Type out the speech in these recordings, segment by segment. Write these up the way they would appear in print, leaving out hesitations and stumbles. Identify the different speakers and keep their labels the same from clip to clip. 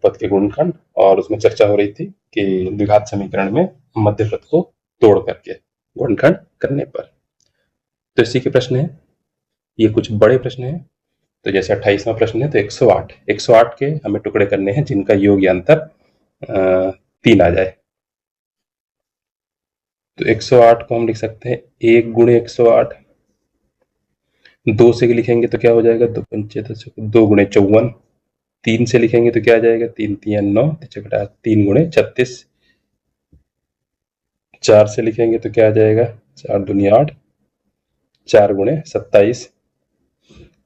Speaker 1: पद के गुणनखंड, और उसमें चर्चा हो रही थी कि द्विघात समीकरण में मध्य पद को तोड़ करके गुणनखंड करने पर। तो इसी के प्रश्न है, ये कुछ बड़े प्रश्न हैं। तो जैसे 28वां प्रश्न है, तो 108 के हमें टुकड़े करने हैं जिनका योग या अंतर 3 आ जाए। तो 108 को हम लिख सकते हैं 1 गुणे 108। 2 से लिखेंगे तो क्या हो जाएगा, 2 पंचे 10, 2 गुणे 54। 3 से लिखेंगे तो क्या आ जाएगा, 3 3 9, 3 गुणे 36। 4 से लिखेंगे तो क्या आ जाएगा, 4 दूनी 8, 4 गुणे 27।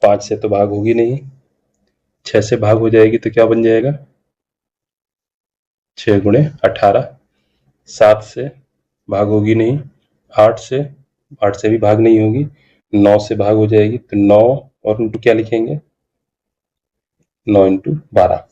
Speaker 1: 5 से तो भाग होगी नहीं, 6 से भाग हो जाएगी तो क्या बन जाएगा, 6 गुणे 18। 7 से भाग होगी नहीं, 8 से भी भाग नहीं होगी, 9 से भाग हो जाएगी, तो 9 और इंटू क्या लिखेंगे, 9 इंटू 12।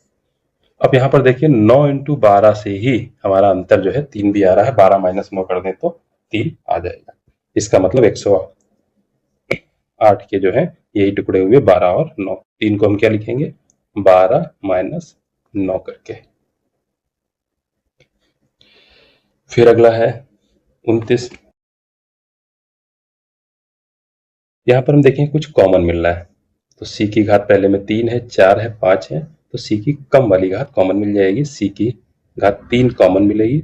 Speaker 1: अब यहाँ पर देखिए 9 इंटू 12 से ही हमारा अंतर जो है 3 भी आ रहा है। 12 माइनस 9 कर दें तो 3 आ जाएगा। इसका मतलब 108 के जो है यही टुकड़े हुए 12 और 9। 3 को हम क्या लिखेंगे, 12 माइनस 9 करके। फिर अगला है 29। यहाँ पर हम देखें कुछ कॉमन मिल रहा है। तो c की घात पहले में 3 है, 4 है, 5 है, तो c की कम वाली घात कॉमन मिल जाएगी। c की घात 3 कॉमन मिलेगी,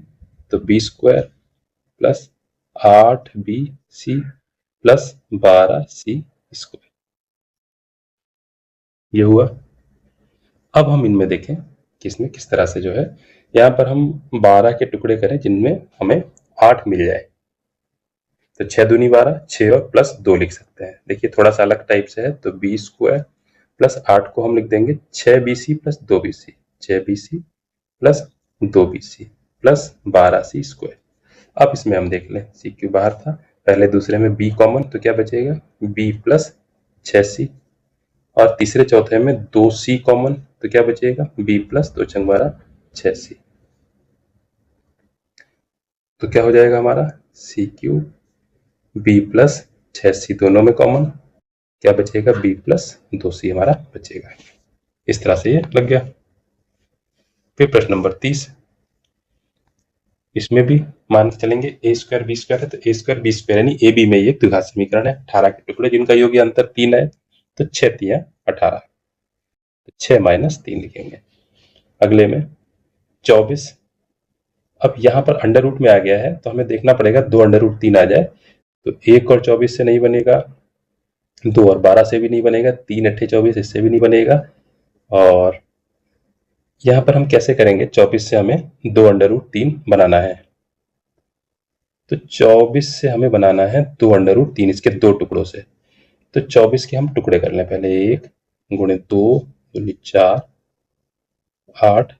Speaker 1: तो b square plus 8bc plus 12c square, ये हुआ। अब हम इनमें देखें कि इसमें किस तरह से जो है, यहाँ पर हम 12 के टुकड़े करें जिनमें हमें 8 मिल जाए। तो 6 दूनी 12, 6 और प्लस 2 लिख सकते हैं। देखिए थोड़ा सा अलग टाइप से है, तो बी स्क्वायर प्लस 8 को हम लिख देंगे 6bc plus 2bc, 6bc plus 2bc plus 12c square. अब इसमें हम देख लें, सी क्यू बाहर था, पहले दूसरे में b कॉमन, तो क्या बचेगा, b प्लस 6c, और तीसरे चौथे में 2c कॉमन, तो क्या बचेगा, b प्लस 2 छंग 12 6c। तो क्या हो जाएगा हमारा, C Q b plus 6c दोनों में कॉमन, क्या बचेगा, b प्लस 2c हमारा बचेगा। इस तरह से ये लग गया। फिर प्रश्न नंबर 30, इसमें भी मान के चलेंगे a स्क्वायर b स्क्वायर है, तो a स्क्वायर b स्क्वायर यानी ए बी में एक द्विघात समीकरण है। 18 के टुकड़े जिनका योग या अंतर 3 है, तो 6 3 18, 6 माइनस 3 लिखेंगे। अगले में 24। अब यहाँ पर अंडर रूट में आ गया है, तो हमें देखना पड़ेगा 2 अंडर रूट 3 आ जाए। तो 1 और 24 से नहीं बनेगा, 2 और 12 से भी नहीं बनेगा, 3 8 24 इससे भी नहीं बनेगा। और यहाँ पर हम कैसे करेंगे, 24 से हमें 2 अंडर रूट 3 बनाना है। तो 24 से हमें बनाना है 2 अंडर रूट 3, इसके 2 टुकड़ों से। तो 24 के हम टुकड़े कर लें पहले, 1 गुणे 2 दूनी 4 8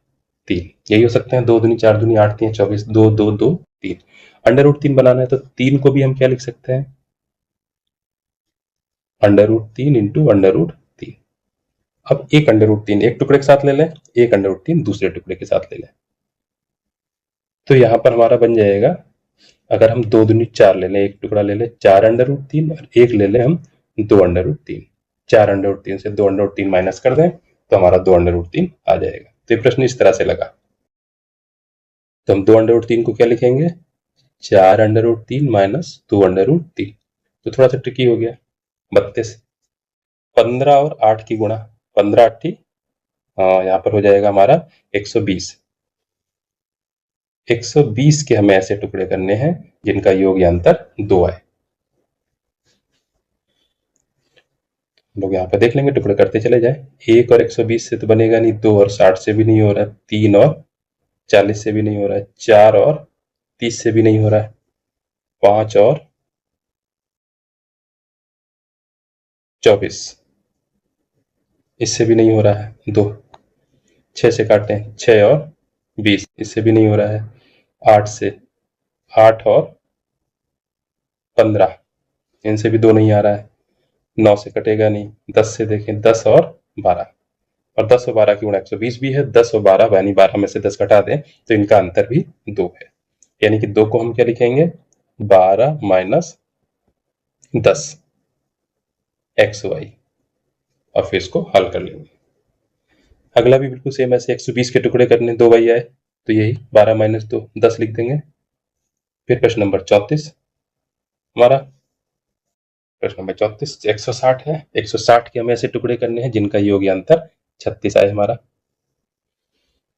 Speaker 1: 3, यही हो सकते हैं। 2 दूनी 4 दूनी 8 3 24, 2 2 2 3। अंडर रूट 3 बनाना है, तो 3 को भी हम क्या लिख सकते हैं, under root 3 into under root 3। अब एक अंडर रूट 3 एक टुकड़े के साथ ले लें, एक अंडर रूट 3 दूसरे टुकड़े के साथ ले लें। तो यहाँ पर हमारा बन जाएगा, अगर हम 2 दूनी 4 ले लें, एक टुकड़ा ले लें 4 अंडर रूट 3, और एक ले लें हम 2 अंडर रूट 3। 4 अंडर रूट 3 से 2 अंडर रूट 3 माइनस कर दें, तो हमारा 2 अंडर रूट 3 आ जाएगा। तो ये प्रश्न इस तरह से लगा। तो हम 2 अंडर रूट 3 को क्या लिखेंगे, 4 under root 3 minus 2 under root 3। तो थोड़ा सा ट्रिकी हो गया। 32, 15 और 8 की गुणा, 15 8, हाँ यहाँ पर हो जाएगा हमारा 120। 120 के हमें ऐसे टुकड़े करने हैं जिनका योग या अंतर 2 आए। लोग यहाँ पे देख लेंगे, टुकड़े करते चले जाए। 1 और 120 से तो बनेगा नहीं, 2 और 60 से भी नहीं हो रहा है, 3 और 40 से भी नहीं हो रहा है, 4 और 30 से भी नहीं हो रहा है, 5 और 24 इससे भी नहीं हो रहा है, 2 6 से काटें, 6 और 20 इससे भी नहीं हो रहा है, 8 से 8 और 15 इनसे भी 2 नहीं आ रहा है, 9 से कटेगा नहीं, 10 से देखें 10 और 12, और 10 और 12 की गुणा 120 भी है। 10 और 12 यानी 12 में से 10 घटा दें तो इनका अंतर भी 2 है, यानी कि 2 को हम क्या लिखेंगे, 12 माइनस 10 XY, और फिर इसको हल कर लेंगे। अगला भी बिल्कुल सेम ऐसे 120 के टुकड़े करने, 2 y आए तो यही 12 माइनस 2 10 लिख देंगे। फिर प्रश्न नंबर 34 हमारा, प्रश्न नंबर 34 160 है, 160 के हमें ऐसे टुकड़े करने हैं जिनका योग्य अंतर 36 आए हमारा।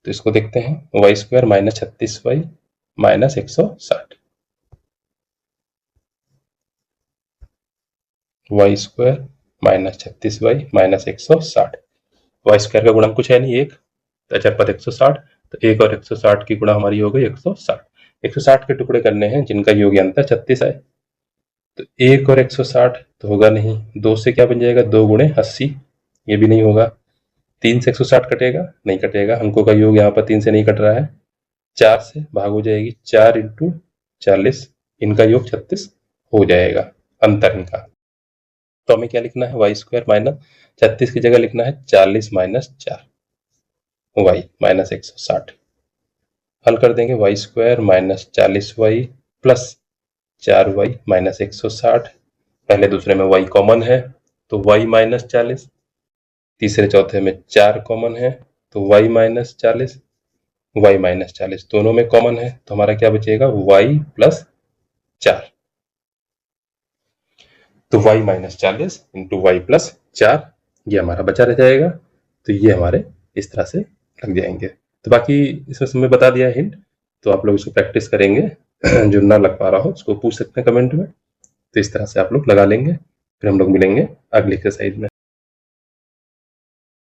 Speaker 1: तो इसको देखते हैं, y square minus 36y minus 160, y square minus 36y minus 160। Y square का गुणा कुछ है नहीं, एक, तो अचर पद 160, तो 1 और 160 की गुणा हमारी हो गई 160। 160 के टुकड़े करने हैं जिनका योग्य अंतर 36 आए। तो 1 और 160 तो होगा नहीं, 2 से क्या बन जाएगा, 2 गुणे 80, ये भी नहीं होगा। 3 से 160 कटेगा, नहीं कटेगा, अंकों का योग यहाँ पर 3 से नहीं कट रहा है। 4 से भाग हो जाएगी, 4 इंटू 40, इनका योग 36 हो जाएगा, अंतर इनका। तो हमें क्या लिखना है, वाई स्क्वायर माइनस 36 की जगह लिखना है 40 माइनस 4 वाई माइनस 160। हल कर देंगे, y square minus 40y plus 4y minus 160। पहले दूसरे में y कॉमन है तो y माइनस 40, तीसरे चौथे में 4 कॉमन है तो y माइनस 40, y माइनस 40 दोनों में कॉमन है तो हमारा क्या बचेगा, y प्लस 4। तो y minus 40 into y plus 4, ये हमारा बचा रह जाएगा। तो ये हमारे इस तरह से लग जाएंगे। तो बाकी इसमें मैं बता दिया हिंट, तो आप लोग इसको प्रैक्टिस करेंगे। जो ना लग पा रहा हो उसको पूछ सकते हैं कमेंट में। तो इस तरह से आप लोग लगा लेंगे। फिर हम लोग मिलेंगे अगले एक्सरसाइज में।